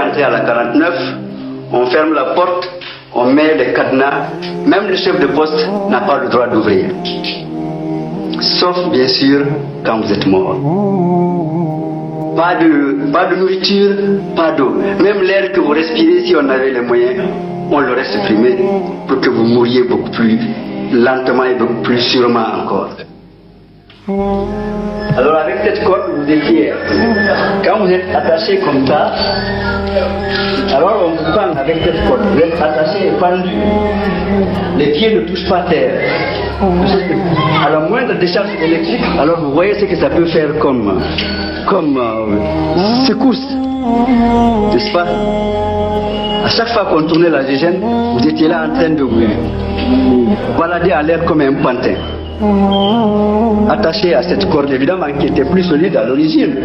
entrer à la 49, on ferme la porte, on met les cadenas, même le chef de poste n'a pas le droit d'ouvrir. Sauf bien sûr quand vous êtes mort. Pas de nourriture, pas d'eau. Même l'air que vous respirez, si on avait les moyens, on l'aurait supprimé pour que vous mouriez beaucoup plus lentement et beaucoup plus sûrement encore. Alors avec cette corde, vous étiez, quand vous êtes attaché comme ça, alors on vous pend avec cette corde, vous êtes attaché et pendu. Les pieds ne touchent pas terre. À la moindre décharge électrique, alors vous voyez ce que ça peut faire comme secousse, n'est-ce pas? À chaque fois qu'on tournait la gégène, vous étiez là en train de vous balader en l'air comme un pantin, attaché à cette corde évidemment qui était plus solide à l'origine.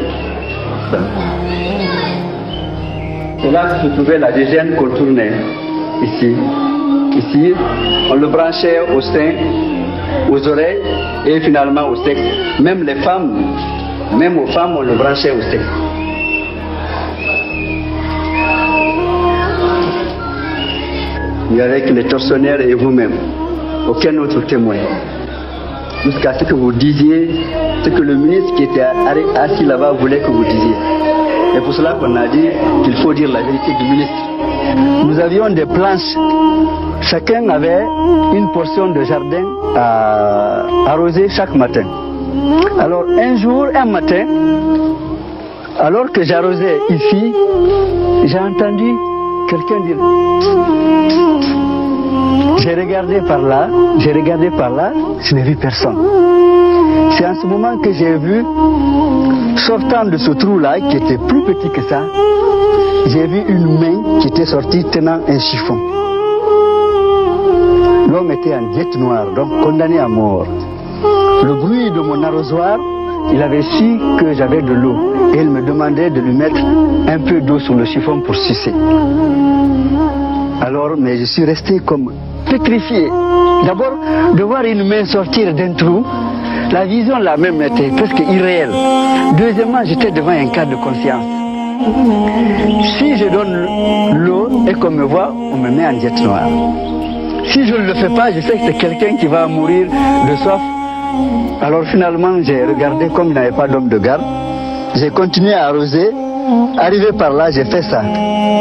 C'est là que se trouvait la gégène qu'on tournait, ici. Ici, on le branchait au sein, aux oreilles et finalement au sexe. Même les femmes, même aux femmes, on le branchait au sexe. Il y avait que les tortionnaires et vous-même, aucun autre témoin. Jusqu'à ce que vous disiez ce que le ministre qui était assis là-bas voulait que vous disiez. Et pour cela qu'on a dit qu'il faut dire la vérité du ministre. Nous avions des planches. Chacun avait une portion de jardin à arroser chaque matin. Alors un matin, alors que j'arrosais ici, j'ai entendu quelqu'un dire... J'ai regardé par là, je n'ai vu personne. C'est en ce moment que j'ai vu, sortant de ce trou-là, qui était plus petit que ça, j'ai vu une main qui était sortie tenant un chiffon. L'homme était en diète noire, donc condamné à mort. Le bruit de mon arrosoir, il avait su que j'avais de l'eau et il me demandait de lui mettre un peu d'eau sur le chiffon pour sucer. Alors, mais je suis resté comme pétrifié. D'abord, de voir une main sortir d'un trou, la vision là même était presque irréelle. Deuxièmement, j'étais devant un cas de conscience. Si je donne l'eau et qu'on me voit, on me met en diète noire. Si je ne le fais pas, je sais que c'est quelqu'un qui va mourir de soif. Alors finalement, j'ai regardé comme il n'y avait pas d'homme de garde. J'ai continué à arroser. Arrivé par là, j'ai fait ça.